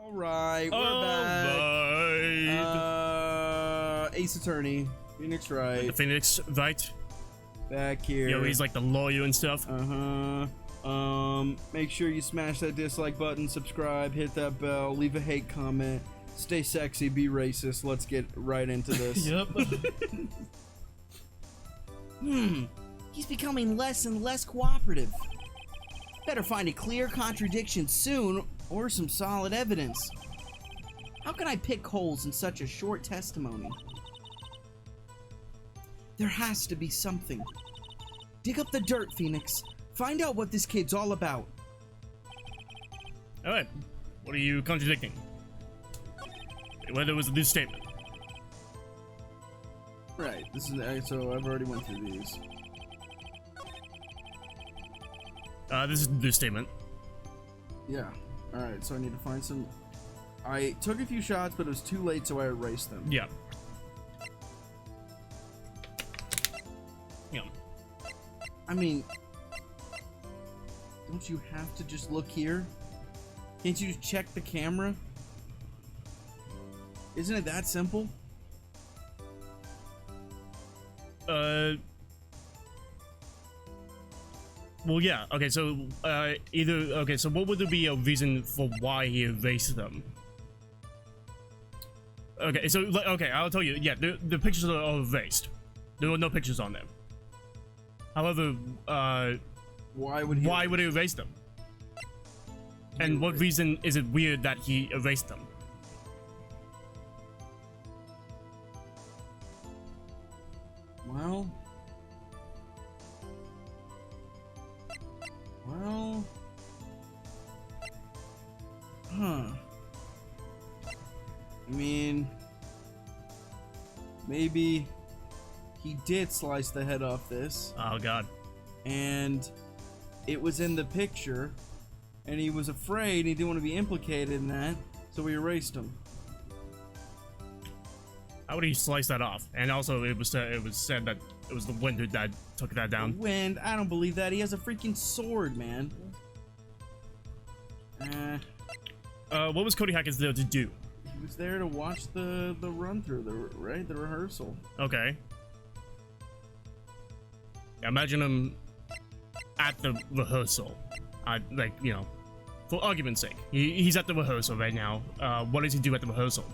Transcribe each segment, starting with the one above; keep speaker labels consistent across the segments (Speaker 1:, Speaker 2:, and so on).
Speaker 1: All right, we're back. Ace Attorney, Phoenix Wright.
Speaker 2: The Phoenix Wright.
Speaker 1: Back here.
Speaker 2: Yo, he's like the lawyer and stuff.
Speaker 1: Make sure you smash that dislike button, subscribe, hit that bell, leave a hate comment, stay sexy, be racist. Let's get right into this.
Speaker 2: Yep.
Speaker 1: He's becoming less and less cooperative. Better find a clear contradiction soon, or some solid evidence. How can I pick holes in such a short testimony? There has to be something. Dig up the dirt, Phoenix. Find out what this kid's all about.
Speaker 2: Alright. What are you contradicting? Whether it was a new statement.
Speaker 1: Right, this is so I've already went through these.
Speaker 2: This is a new statement.
Speaker 1: Yeah. Alright, so I need to find some. I took a few shots, but it was too late, so I erased them.
Speaker 2: Yeah. Yeah.
Speaker 1: I mean, don't you have to just look here? Can't you just check the camera? Isn't it that simple?
Speaker 2: Well, yeah. Okay, so so what would there be a reason for why he erased them? Okay, so okay, I'll tell you. Yeah, the pictures are all erased. There were no pictures on them. However,
Speaker 1: why would
Speaker 2: he erase them? And what reason is it weird that he erased them?
Speaker 1: Well, I mean, maybe he did slice the head off this.
Speaker 2: Oh God.
Speaker 1: And it was in the picture, and he was afraid he didn't want to be implicated in that, so we erased him.
Speaker 2: How would he slice that off? And also, it was said that it was the wind that took that down.
Speaker 1: The wind? I don't believe that. He has a freaking sword, man.
Speaker 2: What was Cody Hackett there to do?
Speaker 1: He was there to watch the run through, the rehearsal.
Speaker 2: Okay. Yeah, imagine him at the rehearsal. Like, you know, for argument's sake, he's at the rehearsal right now. What does he do at the rehearsal?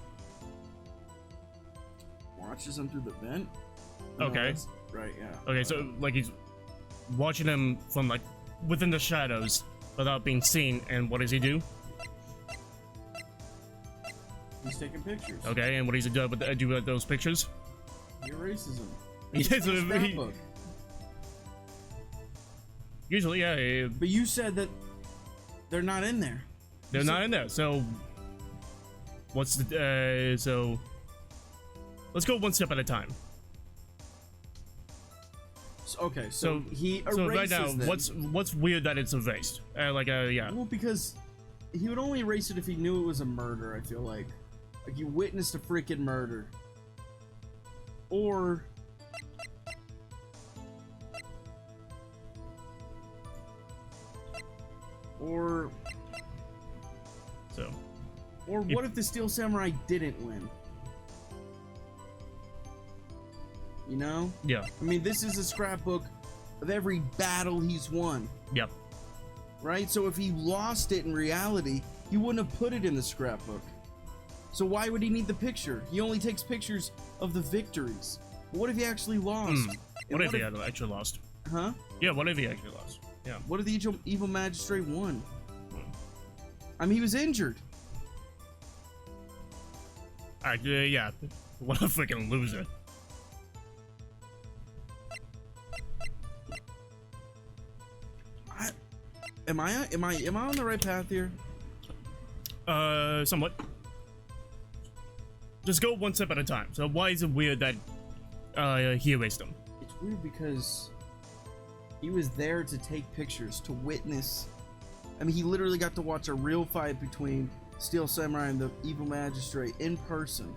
Speaker 1: Watches him through the vent.
Speaker 2: Okay.
Speaker 1: Right, yeah.
Speaker 2: Okay, so like he's watching him from like within the shadows without being seen, and what does he do?
Speaker 1: He's taking pictures.
Speaker 2: Okay, and what does he do with those pictures?
Speaker 1: He erases them.
Speaker 2: Yeah, so usually, yeah.
Speaker 1: But you said that they're not in there.
Speaker 2: They're not in there. So what's the so? Let's go one step at a time.
Speaker 1: Okay, so he erases
Speaker 2: so right now,
Speaker 1: them.
Speaker 2: what's weird that it's erased? Yeah.
Speaker 1: Well, because he would only erase it if he knew it was a murder. I feel like you witnessed a freaking murder, or what if the Steel Samurai didn't win? You know?
Speaker 2: Yeah.
Speaker 1: I mean, this is a scrapbook of every battle he's won.
Speaker 2: Yep.
Speaker 1: Right? So if he lost it in reality, he wouldn't have put it in the scrapbook. So why would he need the picture? He only takes pictures of the victories. But what if he actually lost?
Speaker 2: What if he actually lost?
Speaker 1: Huh?
Speaker 2: Yeah, what if he actually lost? Yeah.
Speaker 1: What if the evil magistrate won? I mean, he was injured.
Speaker 2: Yeah. What a freaking loser.
Speaker 1: Am I on the right path here?
Speaker 2: Somewhat. Just go one step at a time. So why is it weird that he erased them?
Speaker 1: It's weird because he was there to take pictures, to witness. I mean, he literally got to watch a real fight between Steel Samurai and the evil magistrate in person.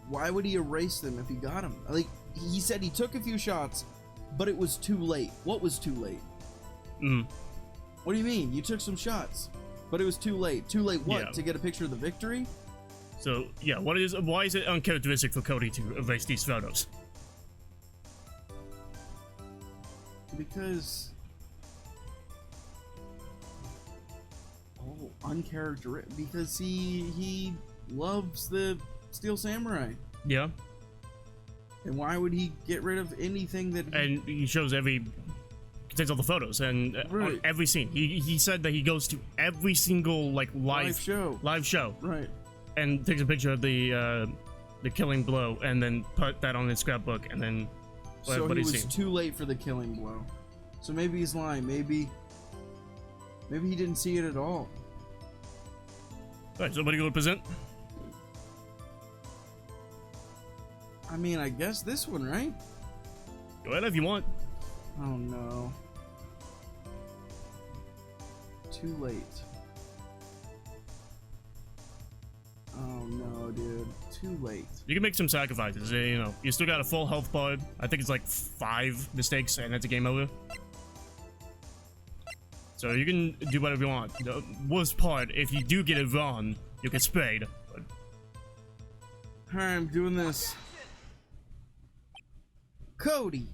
Speaker 1: Why would he erase them if he got them? Like, he said he took a few shots, but it was too late. What was too late?
Speaker 2: Mm.
Speaker 1: What do you mean? You took some shots. But it was too late. Too late what?
Speaker 2: Yeah.
Speaker 1: To get a picture of the victory?
Speaker 2: So, yeah, why is it uncharacteristic for Cody to erase these photos?
Speaker 1: Because... Oh, uncharacteristic. Because he loves the Steel Samurai.
Speaker 2: Yeah.
Speaker 1: And why would he get rid of anything that
Speaker 2: And he shows contains all the photos and on every scene. He said that he goes to every single like live show,
Speaker 1: right,
Speaker 2: and takes a picture of the killing blow and then put that on his scrapbook and then
Speaker 1: so
Speaker 2: what
Speaker 1: he
Speaker 2: he's
Speaker 1: was
Speaker 2: seen.
Speaker 1: too late for the killing blow. So maybe he's lying. Maybe he didn't see it at all.
Speaker 2: Alright, somebody go present.
Speaker 1: I mean, I guess this one, right?
Speaker 2: Go ahead if you want.
Speaker 1: Oh no. Too late. Oh no, dude. Too late.
Speaker 2: You can make some sacrifices. You know, you still got a full health bar. I think it's like 5 mistakes and that's a game over. So you can do whatever you want. The worst part, if you do get it wrong, you get sprayed. But...
Speaker 1: Alright, I'm doing this. Cody!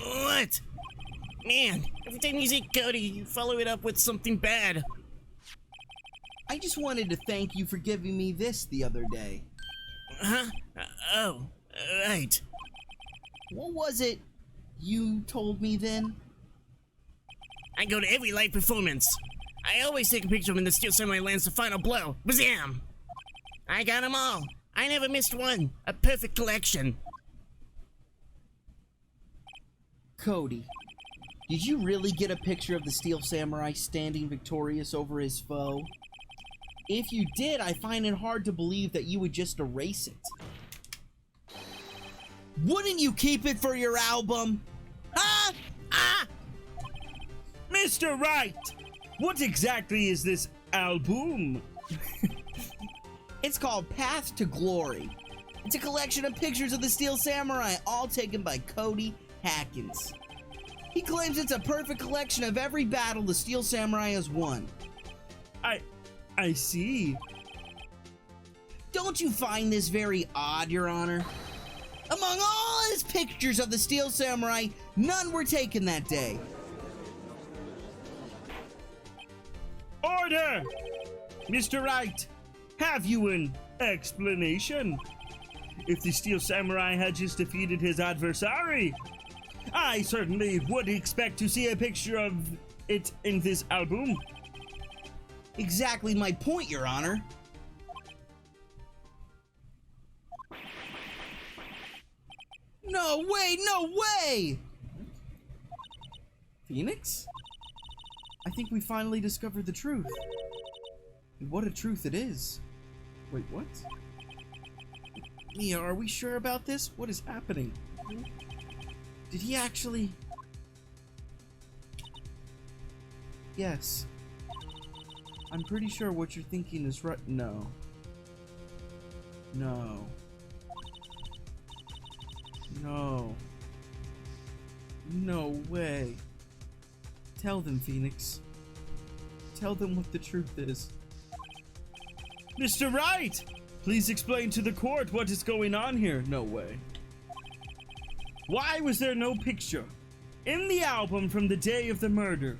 Speaker 2: What? Man, every time you say Cody, you follow it up with something bad.
Speaker 1: I just wanted to thank you for giving me this the other day.
Speaker 2: Huh? Oh, right.
Speaker 1: What was it you told me then?
Speaker 2: I go to every live performance. I always take a picture when the Steel Samurai lands the final blow. Bazam! I got them all. I never missed one. A perfect collection.
Speaker 1: Cody, did you really get a picture of the Steel Samurai standing victorious over his foe? If you did, I find it hard to believe that you would just erase it. Wouldn't you keep it for your album? Huh? Ah!
Speaker 3: Mr. Wright, what exactly is this album?
Speaker 1: It's called Path to Glory. It's a collection of pictures of the Steel Samurai, all taken by Cody Hackins. He claims it's a perfect collection of every battle the Steel Samurai has won.
Speaker 3: I see.
Speaker 1: Don't you find this very odd, Your Honor? Among all his pictures of the Steel Samurai, none were taken that day.
Speaker 3: Order! Mr. Wright, have you an explanation? If the Steel Samurai had just defeated his adversary, I certainly would expect to see a picture of it in this album.
Speaker 1: Exactly my point, Your Honor. No way, no way! Phoenix? I think we finally discovered the truth. And what a truth it is. Wait, what? Mia, are we sure about this? What is happening? Did he actually... Yes. I'm pretty sure what you're thinking is right. No. No. No. No way. Tell them, Phoenix. Tell them what the truth is.
Speaker 3: Mr. Wright, please explain to the court what is going on here.
Speaker 1: No way.
Speaker 3: Why was there no picture in the album from the day of the murder?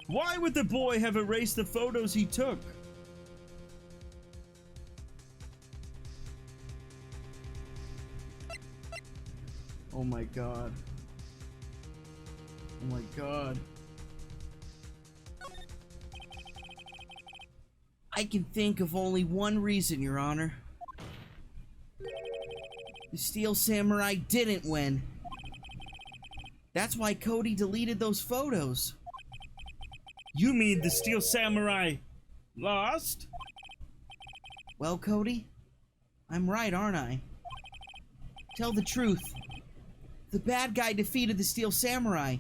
Speaker 3: Why would the boy have erased the photos he took?
Speaker 1: Oh my god. Oh my god. I can think of only one reason, Your Honor. The Steel Samurai didn't win. That's why Cody deleted those photos.
Speaker 3: You mean the Steel Samurai lost?
Speaker 1: Well, Cody, I'm right, aren't I? Tell the truth. The bad guy defeated the Steel Samurai.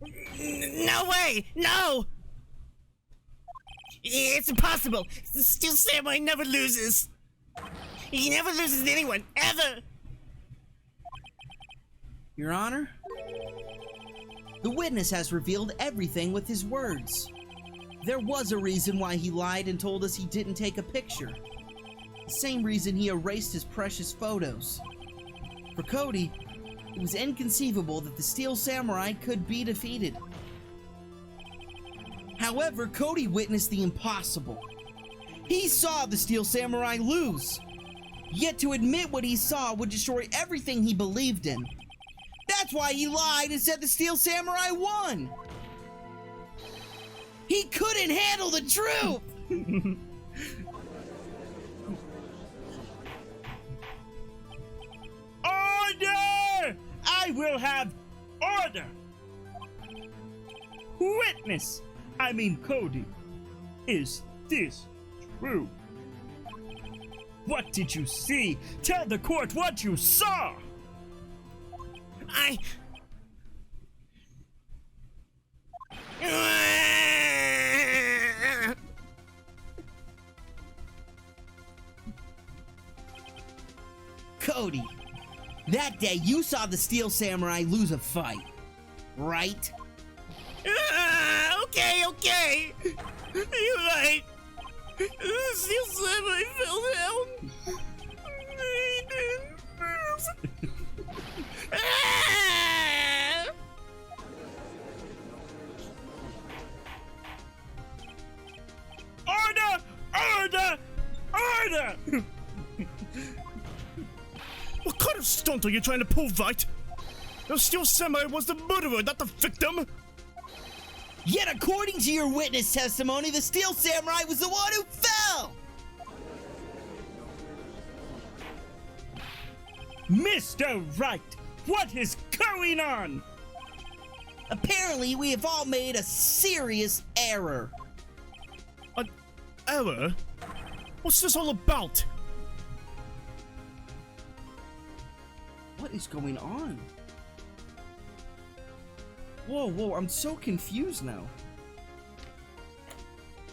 Speaker 2: No way! No! It's impossible! The Steel Samurai never loses! He never loses to anyone, ever!
Speaker 1: Your Honor? The witness has revealed everything with his words. There was a reason why he lied and told us he didn't take a picture. The same reason he erased his precious photos. For Cody, it was inconceivable that the Steel Samurai could be defeated. However, Cody witnessed the impossible. He saw the Steel Samurai lose. Yet to admit what he saw would destroy everything he believed in. That's why he lied and said the Steel Samurai won. He couldn't handle the truth!
Speaker 3: Order! I will have order! Witness, I mean Cody, is this true? What did you see? Tell the court what you saw!
Speaker 1: Cody, that day you saw the Steel Samurai lose a fight, right?
Speaker 2: Okay. You're right. The Steel Samurai fell down. He didn't lose.
Speaker 3: Order!
Speaker 2: What kind of stunt are you trying to pull, Wright? The Steel Samurai was the murderer, not the victim.
Speaker 1: Yet according to your witness testimony, the Steel Samurai was the one who fell!
Speaker 3: Mr. Wright, what is going on?
Speaker 1: Apparently, we have all made a serious error.
Speaker 2: An error? What's this all about?
Speaker 1: What is going on? Whoa, I'm so confused now.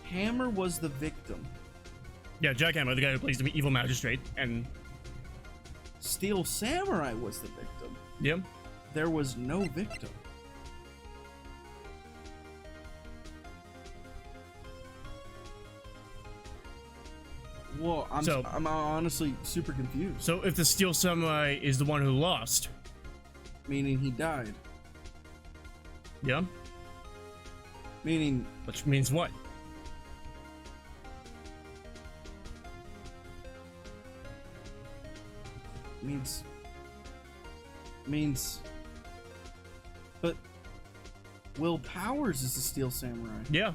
Speaker 1: Hammer was the victim.
Speaker 2: Yeah, Jack Hammer, the guy who plays the evil magistrate, and...
Speaker 1: Steel Samurai was the victim.
Speaker 2: Yeah.
Speaker 1: There was no victim. Whoa, I'm honestly super confused.
Speaker 2: So if the Steel Samurai is the one who lost...
Speaker 1: Meaning he died.
Speaker 2: Yeah?
Speaker 1: Meaning...
Speaker 2: Which means what?
Speaker 1: Means... But... Will Powers is the Steel Samurai.
Speaker 2: Yeah.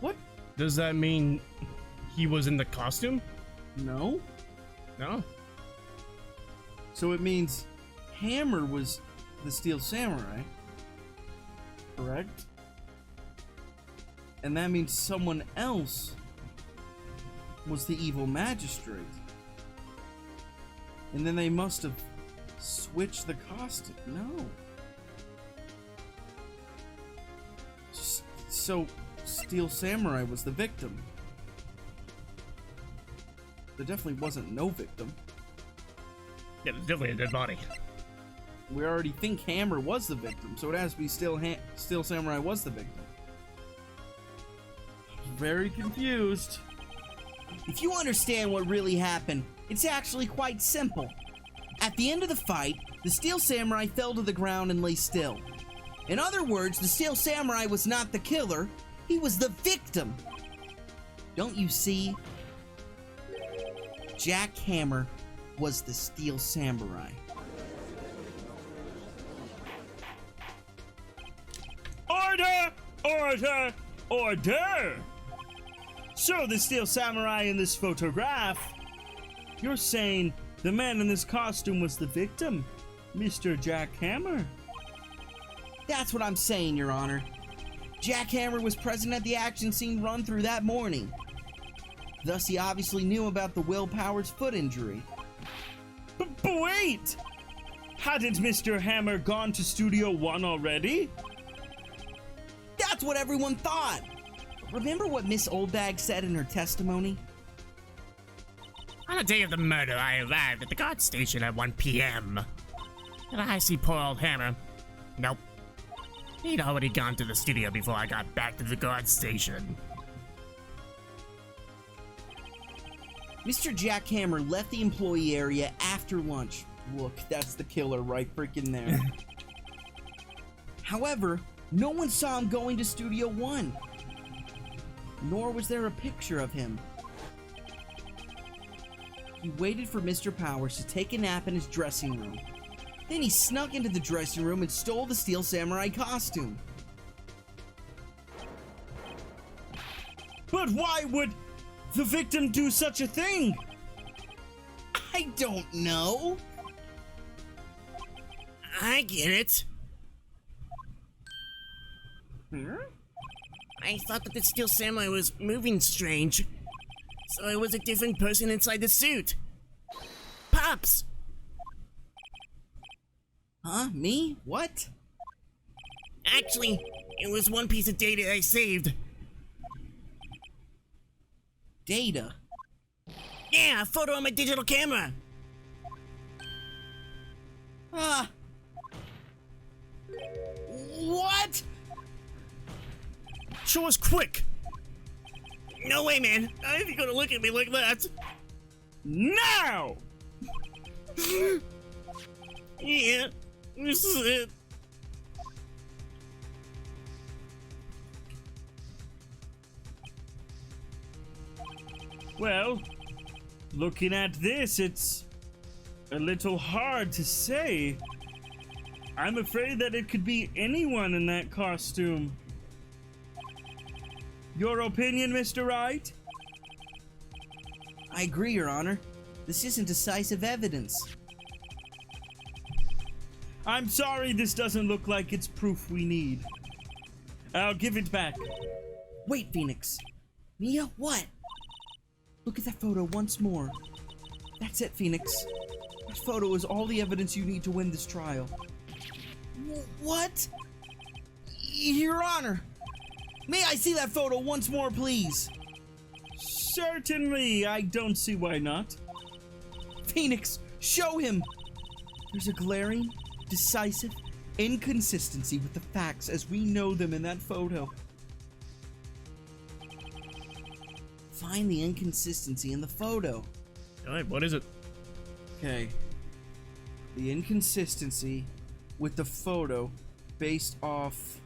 Speaker 1: What?
Speaker 2: Does that mean he was in the costume?
Speaker 1: No.
Speaker 2: No.
Speaker 1: So it means Hammer was the Steel Samurai, correct? And that means someone else was the evil magistrate. And then they must have switched the costume. No. So Steel Samurai was the victim. There definitely wasn't no victim.
Speaker 2: Yeah, there's definitely a dead body.
Speaker 1: We already think Hammer was the victim, so it has to be Steel Samurai was the victim. Very confused. If you understand what really happened, it's actually quite simple. At the end of the fight, the Steel Samurai fell to the ground and lay still. In other words, the Steel Samurai was not the killer, he was the victim. Don't you see? Jack Hammer was the Steel Samurai.
Speaker 3: Order! Order! Order! So the Steel Samurai in this photograph, you're saying the man in this costume was the victim, Mr. Jack Hammer?
Speaker 1: That's what I'm saying, Your Honor. Jack Hammer was present at the action scene run through that morning. Thus, he obviously knew about the Will Powers foot injury.
Speaker 3: But wait! Hadn't Mr. Hammer gone to Studio One already?
Speaker 1: That's what everyone thought! Remember what Miss Oldbag said in her testimony?
Speaker 2: On the day of the murder, I arrived at the guard station at 1 p.m. And I see poor old Hammer. Nope. He'd already gone to the studio before I got back to the guard station.
Speaker 1: Mr. Jackhammer left the employee area after lunch. Look, that's the killer right freaking there. However, no one saw him going to Studio 1. Nor was there a picture of him. He waited for Mr. Powers to take a nap in his dressing room. Then he snuck into the dressing room and stole the Steel Samurai costume.
Speaker 3: But why would the victim do such a thing?
Speaker 1: I don't know.
Speaker 2: I get it. I thought that the Steel Samurai was moving strange. So it was a different person inside the suit. Pops!
Speaker 1: Huh? Me? What?
Speaker 2: Actually, it was one piece of data I saved.
Speaker 1: Data?
Speaker 2: Yeah, a photo on my digital camera.
Speaker 1: Ah. What?
Speaker 2: Show us quick. No way, man. How are you gonna look at me like that?
Speaker 3: Now!
Speaker 2: Yeah, this is it.
Speaker 3: Well, looking at this, it's a little hard to say. I'm afraid that it could be anyone in that costume. Your opinion, Mr. Wright?
Speaker 1: I agree, Your Honor. This isn't decisive evidence.
Speaker 3: I'm sorry this doesn't look like it's proof we need. I'll give it back.
Speaker 1: Wait, Phoenix. Mia, what? Look at that photo once more. That's it, Phoenix. That photo is all the evidence you need to win this trial. What? Your Honor! May I see that photo once more, please?
Speaker 3: Certainly, I don't see why not.
Speaker 1: Phoenix, show him! There's a glaring, decisive inconsistency with the facts as we know them in that photo. Find the inconsistency in the photo.
Speaker 2: Alright, what is it?
Speaker 1: Okay. The inconsistency with the photo based off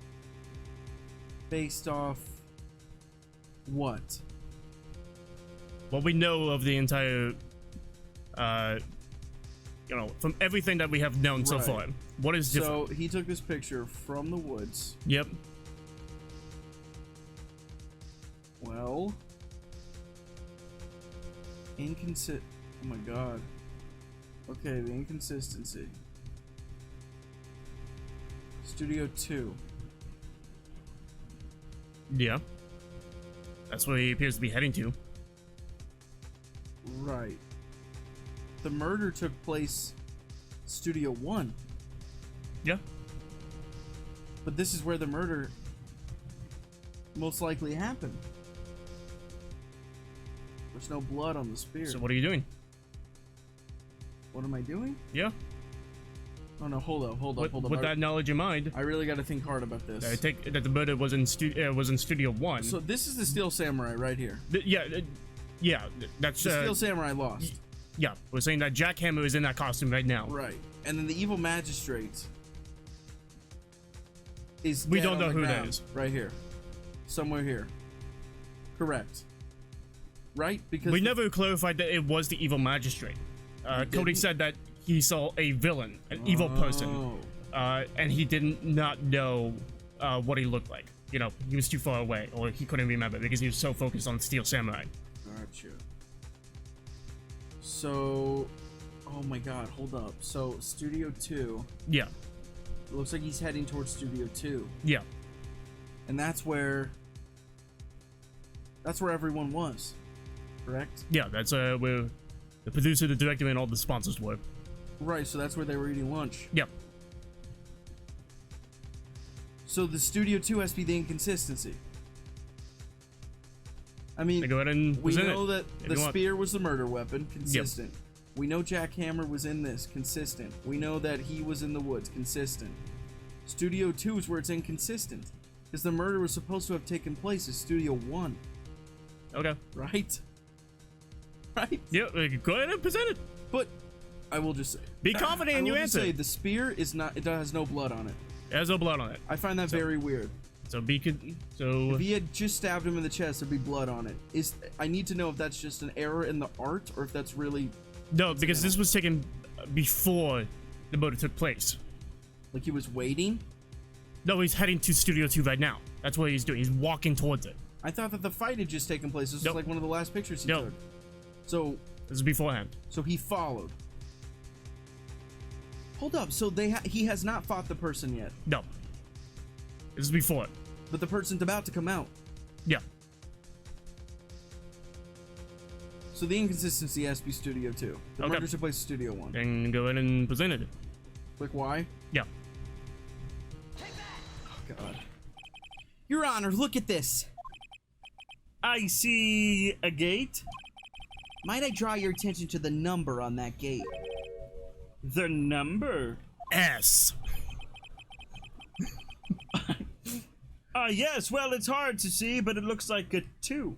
Speaker 1: what?
Speaker 2: What we know of the entire, from everything that we have known so
Speaker 1: Right.
Speaker 2: far. What is different?
Speaker 1: So he took this picture from the woods.
Speaker 2: Yep.
Speaker 1: Well, oh my god. Okay, the inconsistency. Studio 2.
Speaker 2: Yeah. That's where he appears to be heading to.
Speaker 1: Right. The murder took place Studio 1.
Speaker 2: Yeah.
Speaker 1: But this is where the murder most likely happened. There's no blood on the spear.
Speaker 2: So what are you doing?
Speaker 1: What am I doing?
Speaker 2: Yeah.
Speaker 1: Oh no, hold up.
Speaker 2: With that knowledge in mind,
Speaker 1: I really got to think hard about this.
Speaker 2: I take that the murder was in Studio 1.
Speaker 1: So this is the Steel Samurai right here.
Speaker 2: Yeah, that's
Speaker 1: The Steel Samurai lost.
Speaker 2: yeah. We're saying that Jackhammer is in that costume right now.
Speaker 1: Right. And then the evil magistrate is
Speaker 2: We
Speaker 1: dead
Speaker 2: don't
Speaker 1: on
Speaker 2: know
Speaker 1: the
Speaker 2: who that
Speaker 1: ground,
Speaker 2: is.
Speaker 1: Right here. Somewhere here. Correct. Right? Because
Speaker 2: We never clarified that it was the evil magistrate. Cody
Speaker 1: didn't?
Speaker 2: said that he saw a villain, an evil person, and he did not know what he looked like. You know, he was too far away, or he couldn't remember because he was so focused on Steel Samurai.
Speaker 1: Gotcha. So, oh my god, hold up. So, Studio 2,
Speaker 2: Yeah,
Speaker 1: it looks like he's heading towards Studio 2.
Speaker 2: yeah,
Speaker 1: And that's where everyone was. Correct?
Speaker 2: yeah. That's where the producer, the director, and all the sponsors were.
Speaker 1: Right, so that's where they were eating lunch.
Speaker 2: Yep.
Speaker 1: So the Studio 2 has to be the inconsistency. I mean,
Speaker 2: Go ahead and
Speaker 1: we
Speaker 2: present
Speaker 1: know
Speaker 2: it
Speaker 1: that
Speaker 2: if
Speaker 1: the
Speaker 2: you want.
Speaker 1: spear was the murder weapon, consistent. We know Jackhammer was in this. Consistent. We know that he was in the woods. Consistent. Studio 2 is where it's inconsistent. Because the murder was supposed to have taken place at Studio 1.
Speaker 4: Okay.
Speaker 1: Right? Right?
Speaker 4: Yeah, go ahead and present it.
Speaker 1: But I will just say,
Speaker 4: Be confident in your answer.
Speaker 1: Say the spear is not. It has no blood on it.
Speaker 4: It has no blood on it.
Speaker 1: I find that very weird.
Speaker 4: So
Speaker 1: If he had just stabbed him in the chest, there'd be blood on it. I need to know if that's just an error in the art or if that's really.
Speaker 4: No, because this was taken before the murder took place.
Speaker 1: Like he was waiting.
Speaker 4: No, he's heading to Studio 2 right now. That's what he's doing. He's walking towards it.
Speaker 1: I thought that the fight had just taken place. This was like one of the last pictures he
Speaker 4: Nope.
Speaker 1: took. So.
Speaker 4: This is beforehand.
Speaker 1: So he followed. Hold up. So he has not fought the person yet.
Speaker 4: No. This is before.
Speaker 1: But the person's about to come out.
Speaker 4: Yeah.
Speaker 1: So the inconsistency has to be Studio 2. The
Speaker 4: Okay.
Speaker 1: murder took place in Studio 1.
Speaker 4: Then go ahead and present it.
Speaker 1: Click Y.
Speaker 4: Yeah.
Speaker 1: Oh, God. Your Honor, look at this.
Speaker 3: I see a gate.
Speaker 1: Might I draw your attention to the number on that gate?
Speaker 3: The number?
Speaker 4: S.
Speaker 3: Yes, well, it's hard to see, but it looks like a 2.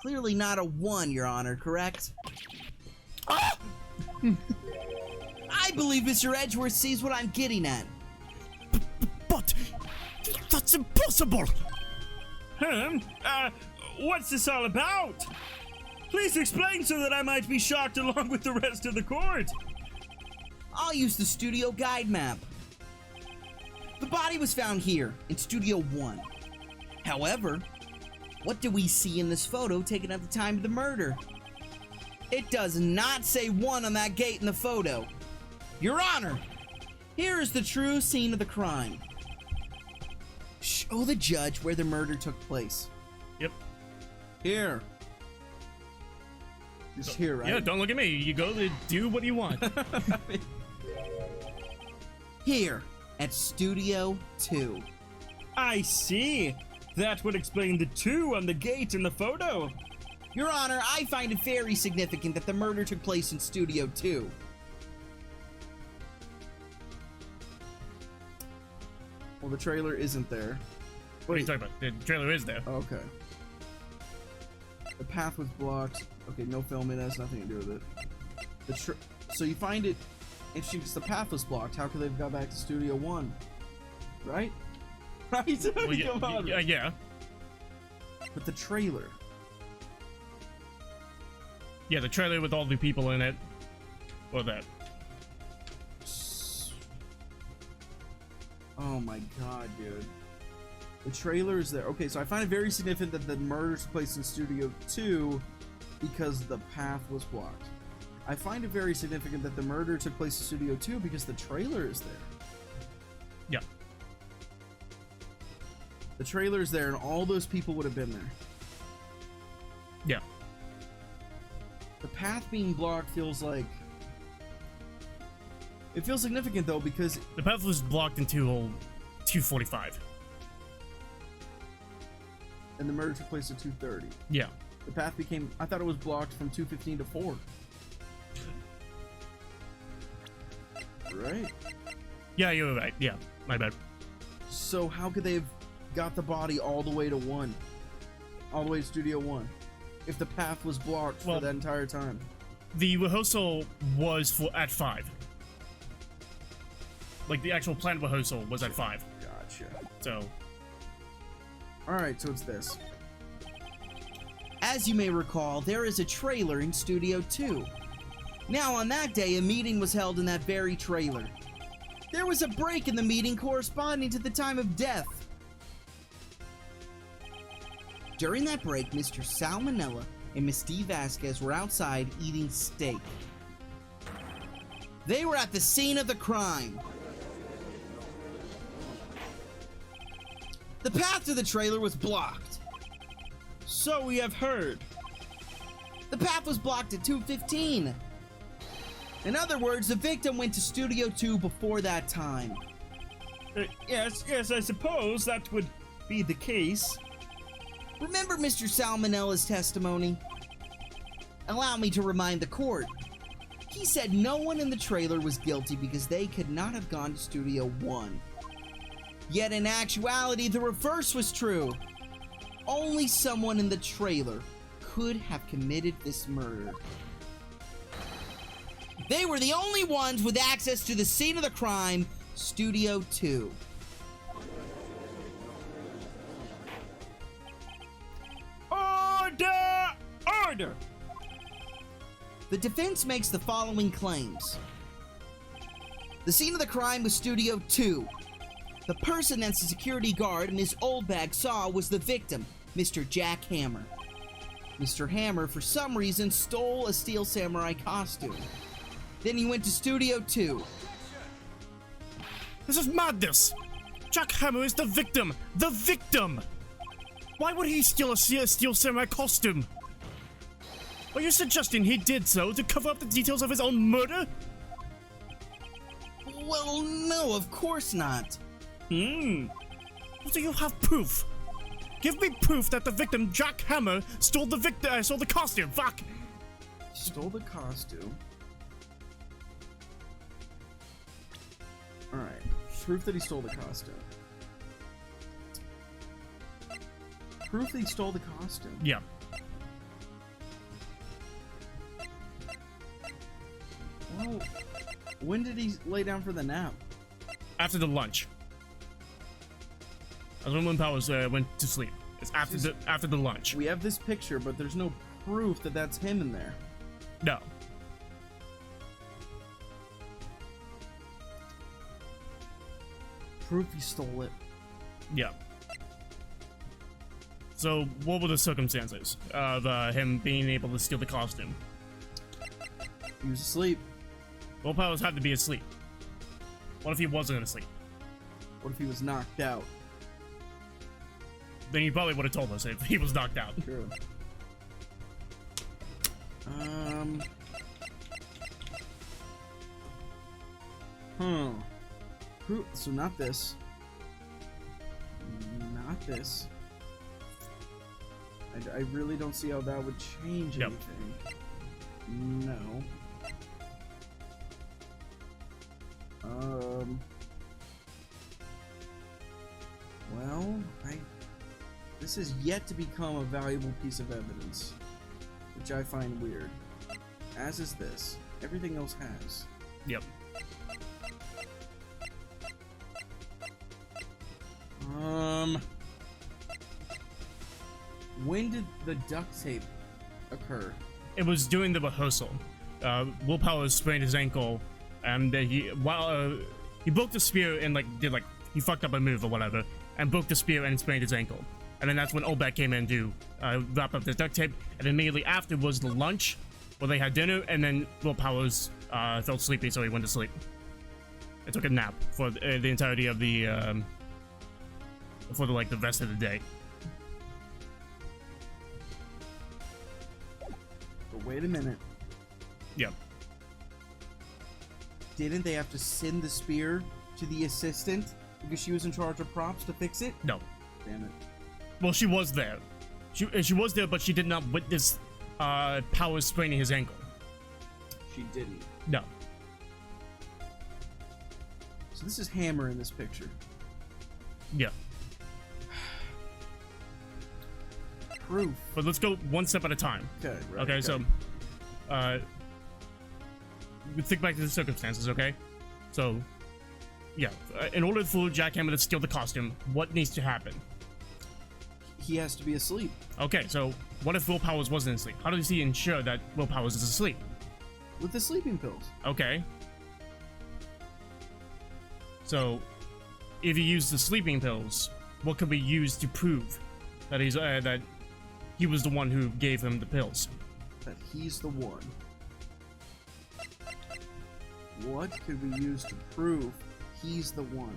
Speaker 1: Clearly not a 1, Your Honor, correct?
Speaker 4: Ah!
Speaker 1: I believe Mr. Edgeworth sees what I'm getting at.
Speaker 4: But that's impossible.
Speaker 3: What's this all about? Please explain so that I might be shocked along with the rest of the court.
Speaker 1: I'll use the studio guide map. The body was found here, in Studio 1. However, what do we see in this photo taken at the time of the murder? It does not say 1 on that gate in the photo. Your Honor, here is the true scene of the crime. Show the judge where the murder took place.
Speaker 4: Yep.
Speaker 1: Here. Just here, right?
Speaker 4: Yeah, don't look at me. You go to do what you want.
Speaker 1: Here, at Studio 2.
Speaker 3: I see. That would explain the 2 on the gate in the photo.
Speaker 1: Your Honor, I find it very significant that the murder took place in Studio 2. Well, the trailer isn't there.
Speaker 4: What are you talking about? The trailer is there.
Speaker 1: Okay. The path was blocked. Okay, no filming. That has nothing to do with it. So you find it interesting because the path was blocked. How could they have got back to Studio 1? Right? Right?
Speaker 4: Well, yeah.
Speaker 1: But the trailer.
Speaker 4: Yeah, the trailer with all the people in it. Or that.
Speaker 1: Oh my god, dude. The trailer is there. Okay, so I find it very significant that the murder took place in Studio 2 because the path was blocked. I find it very significant that the murder took place in Studio 2 because the trailer is there.
Speaker 4: Yeah.
Speaker 1: The trailer is there and all those people would have been there.
Speaker 4: Yeah.
Speaker 1: The path being blocked feels like... It feels significant though because...
Speaker 4: The path was blocked until 2:45.
Speaker 1: And the murder took place at 2:30.
Speaker 4: Yeah.
Speaker 1: The path became... I thought it was blocked from 2:15 to 4. Right?
Speaker 4: Yeah, you were right. Yeah, my bad.
Speaker 1: So how could they have got the body all the way to 1? All the way to Studio 1? If the path was blocked for that entire time?
Speaker 4: The rehearsal was at 5. Like, the actual planned rehearsal was at 5.
Speaker 1: Gotcha.
Speaker 4: So...
Speaker 1: Alright, so it's this. As you may recall, there is a trailer in Studio 2. Now, on that day, a meeting was held in that very trailer. There was a break in the meeting corresponding to the time of death. During that break, Mr. Salmonella and Miss D. Vasquez were outside eating steak. They were at the scene of the crime. The path to the trailer was blocked.
Speaker 3: So we have heard.
Speaker 1: The path was blocked at 2:15. In other words, the victim went to Studio 2 before that time.
Speaker 3: Yes, I suppose that would be the case.
Speaker 1: Remember Mr. Salmonella's testimony? Allow me to remind the court. He said no one in the trailer was guilty because they could not have gone to Studio 1. Yet in actuality, the reverse was true. Only someone in the trailer could have committed this murder. They were the only ones with access to the scene of the crime, Studio 2.
Speaker 3: Order! Order!
Speaker 1: The defense makes the following claims. The scene of the crime was Studio 2. The person that the security guard Ms. Oldbag saw was the victim, Mr. Jack Hammer. Mr. Hammer, for some reason, stole a Steel Samurai costume. Then he went to Studio 2.
Speaker 4: This is madness! Jack Hammer is the victim! The victim! Why would he steal a Steel Samurai costume? Are you suggesting he did so to cover up the details of his own murder?
Speaker 1: Well, no, of course not.
Speaker 4: Do you have proof? Give me proof that the victim, Jack Hammer, stole the costume. Fuck!
Speaker 1: Stole the costume. Alright. Proof that he stole the costume. Proof that he stole the costume.
Speaker 4: Yeah.
Speaker 1: Well, when did he lay down for the nap?
Speaker 4: After the lunch. That's when Will Powers went to sleep. It's after the lunch.
Speaker 1: We have this picture, but there's no proof that that's him in there.
Speaker 4: No.
Speaker 1: Proof he stole it.
Speaker 4: Yeah. So, what were the circumstances of him being able to steal the costume?
Speaker 1: He was asleep.
Speaker 4: Will Powers had to be asleep. What if he wasn't asleep?
Speaker 1: What if he was knocked out?
Speaker 4: Then he probably would have told us if he was knocked out.
Speaker 1: True. So not this. Not this. I really don't see how that would change
Speaker 4: Yep.
Speaker 1: anything. No. Well, this has yet to become a valuable piece of evidence, which I find weird. As is this. Everything else has.
Speaker 4: Yep.
Speaker 1: When did the duct tape occur?
Speaker 4: It was during the rehearsal. Will Powers sprained his ankle, and he broke the spear and he fucked up a move or whatever, and broke the spear and sprained his ankle. And then that's when Olbeck came in to wrap up the duct tape. And immediately after was the lunch, where they had dinner, and then Will Powers felt sleepy, so he went to sleep. It took a nap for the entirety of the the rest of the day.
Speaker 1: But wait a minute.
Speaker 4: Yep.
Speaker 1: Didn't they have to send the spear to the assistant because she was in charge of props to fix it?
Speaker 4: No.
Speaker 1: Damn it.
Speaker 4: Well, she was there. She was there, but she did not witness Powers spraining his ankle.
Speaker 1: She didn't.
Speaker 4: No.
Speaker 1: So this is Hammer in this picture.
Speaker 4: Yeah.
Speaker 1: Proof.
Speaker 4: But let's go one step at a time.
Speaker 1: Okay. Right,
Speaker 4: Okay, so we think back to the circumstances, okay? So, yeah, in order for Jack Hammer to steal the costume, what needs to happen?
Speaker 1: He has to be asleep.
Speaker 4: Okay, so what if Will Powers wasn't asleep? How does he ensure that Will Powers is asleep?
Speaker 1: With the sleeping pills.
Speaker 4: Okay. So, if he used the sleeping pills, what could we use to prove that that he was the one who gave him the pills?
Speaker 1: That he's the one. What could we use to prove he's the one?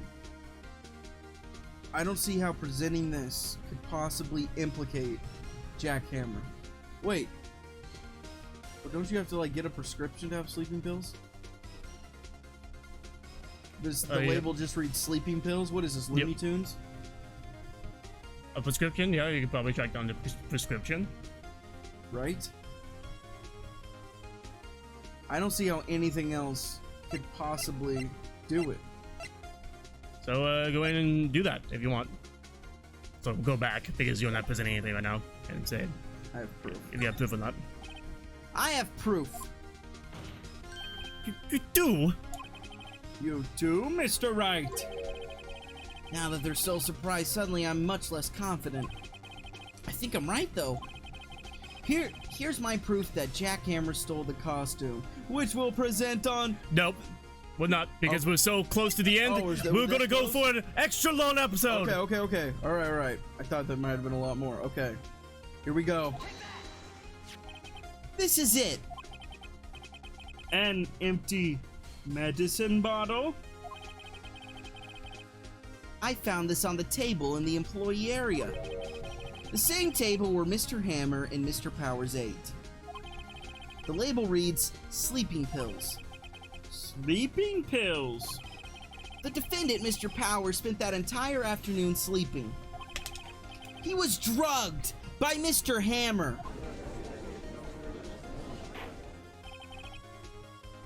Speaker 1: I don't see how presenting this could possibly implicate Jack Hammer. Wait. But don't you have to get a prescription to have sleeping pills? Does the
Speaker 4: Yeah.
Speaker 1: label just read sleeping pills? What is this, Looney Tunes?
Speaker 4: A prescription? Yeah, you could probably track down the prescription.
Speaker 1: Right? I don't see how anything else could possibly do it.
Speaker 4: So go in and do that if you want. So go back because you're not presenting anything right now and say
Speaker 1: I have proof.
Speaker 4: if you have proof or not.
Speaker 1: I have proof.
Speaker 4: You do?
Speaker 3: You do, Mr. Wright?
Speaker 1: Now that they're so surprised, suddenly I'm much less confident. I think I'm right, though. Here's my proof that Jackhammer stole the costume, which we'll present on...
Speaker 4: Nope. We're not because we're so close to the end.
Speaker 1: Oh, is that-
Speaker 4: we're
Speaker 1: was
Speaker 4: gonna
Speaker 1: that
Speaker 4: go
Speaker 1: close?
Speaker 4: for an extra long episode.
Speaker 1: Okay. All right. I thought that might have been a lot more. Okay. Here we go. This is it.
Speaker 3: An empty medicine bottle?
Speaker 1: I found this on the table in the employee area. The same table where Mr. Hammer and Mr. Powers ate. The label reads, sleeping pills.
Speaker 3: Sleeping pills?
Speaker 1: The defendant, Mr. Powers, spent that entire afternoon sleeping. He was drugged by Mr. Hammer.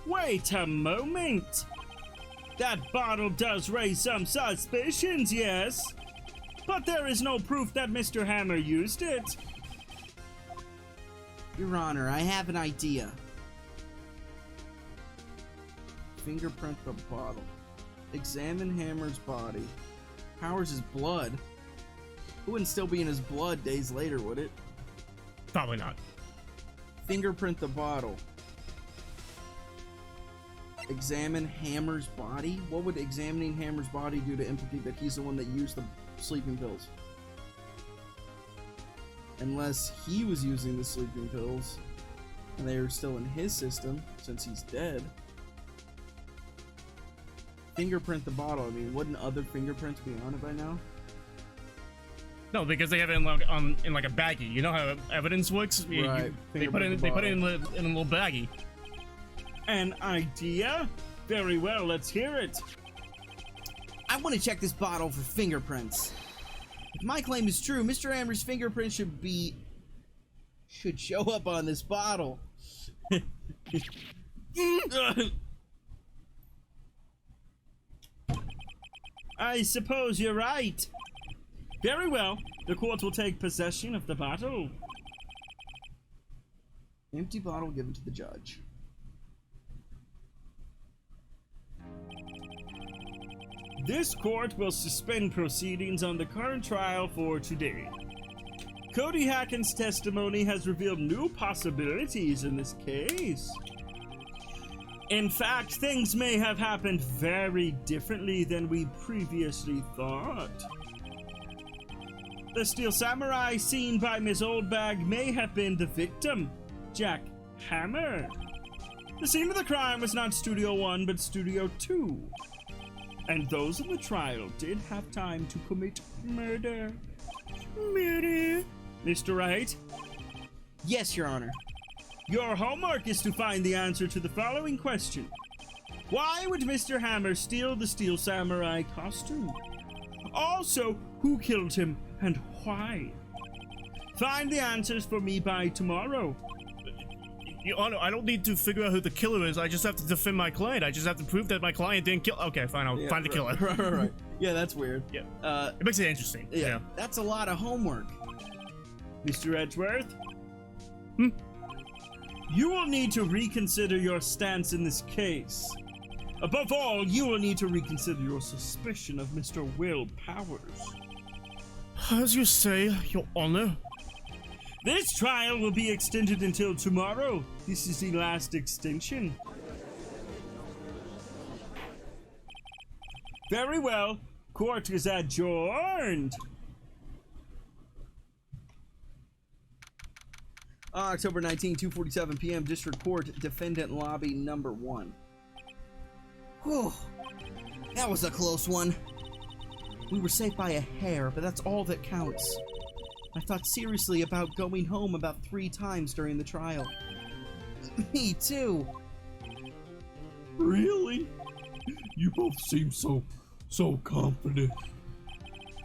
Speaker 3: Wait a moment. That bottle does raise some suspicions, yes? But there is no proof that Mr. Hammer used it.
Speaker 1: Your Honor, I have an idea. Fingerprint the bottle. Examine Hammer's body. Powers' blood. It wouldn't still be in his blood days later, would it?
Speaker 4: Probably not.
Speaker 1: Fingerprint the bottle. Examine Hammer's body? What would examining Hammer's body do to implicate that he's the one that used the sleeping pills? Unless he was using the sleeping pills and they were still in his system since he's dead. Fingerprint the bottle. I mean, wouldn't other fingerprints be on it by now?
Speaker 4: No, because they have it in like a baggie. You know how evidence works?
Speaker 1: Right.
Speaker 4: They put it in a little baggie.
Speaker 3: An idea? Very well, let's hear it.
Speaker 1: I want to check this bottle for fingerprints. If my claim is true, Mr. Hammer's fingerprint should show up on this bottle.
Speaker 3: I suppose you're right. Very well, the court will take possession of the bottle.
Speaker 1: Empty bottle given to the judge.
Speaker 3: This court will suspend proceedings on the current trial for today. Cody Hacken's testimony has revealed new possibilities in this case. In fact, things may have happened very differently than we previously thought. The Steel Samurai seen by Miss Oldbag may have been the victim, Jack Hammer. The scene of the crime was not Studio 1, but Studio 2. And those in the trial did have time to commit murder. Murder. Mr. Wright,
Speaker 1: Yes, Your Honor.
Speaker 3: your homework is to find the answer to the following question. Why would Mr. Hammer steal the Steel Samurai costume? Also, who killed him and why? Find the answers for me by tomorrow.
Speaker 4: Your Honor, I don't need to figure out who the killer is. I just have to defend my client. I just have to prove that my client didn't kill. Okay, fine. I'll find the killer.
Speaker 1: Right. Yeah, that's weird.
Speaker 4: Yeah. It makes it interesting.
Speaker 1: Yeah, that's a lot of homework.
Speaker 3: Mr. Edgeworth? You will need to reconsider your stance in this case. Above all, you will need to reconsider your suspicion of Mr. Will Powers.
Speaker 4: As you say, Your Honor.
Speaker 3: This trial will be extended until tomorrow. This is the last extension. Very well. Court is adjourned.
Speaker 1: October 19, 2:47 p.m. District Court, Defendant Lobby Number 1. Whew. That was a close one. We were safe by a hair, but that's all that counts. I thought seriously about going home about 3 times during the trial. Me too.
Speaker 3: Really? You both seem so confident.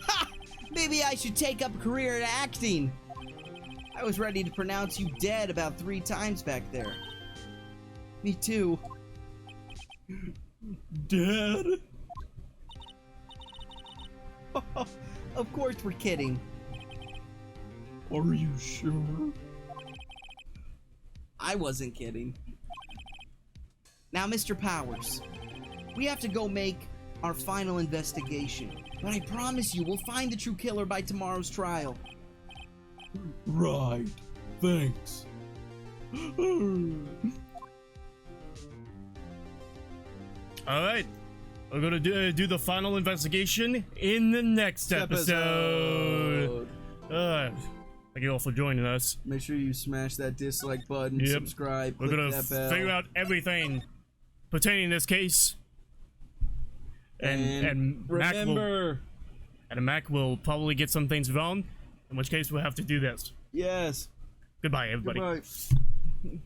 Speaker 1: Ha! Maybe I should take up a career in acting. I was ready to pronounce you dead about 3 times back there. Me too.
Speaker 3: Dad?
Speaker 1: Of course we're kidding.
Speaker 3: Are you sure?
Speaker 1: I wasn't kidding. Now, Mr. Powers, we have to go make our final investigation. But I promise you, we'll find the true killer by tomorrow's trial.
Speaker 3: Right. Thanks.
Speaker 4: All right, we're gonna do the final investigation in the next episode. Thank you all for joining us.
Speaker 1: Make sure you smash that dislike button,
Speaker 4: Yep.
Speaker 1: subscribe,
Speaker 4: We're
Speaker 1: click
Speaker 4: gonna
Speaker 1: that bell.
Speaker 4: figure out everything pertaining to this case. And Mac will probably get some things wrong, in which case we'll have to do this.
Speaker 1: Yes.
Speaker 4: Goodbye, everybody.
Speaker 1: Goodbye.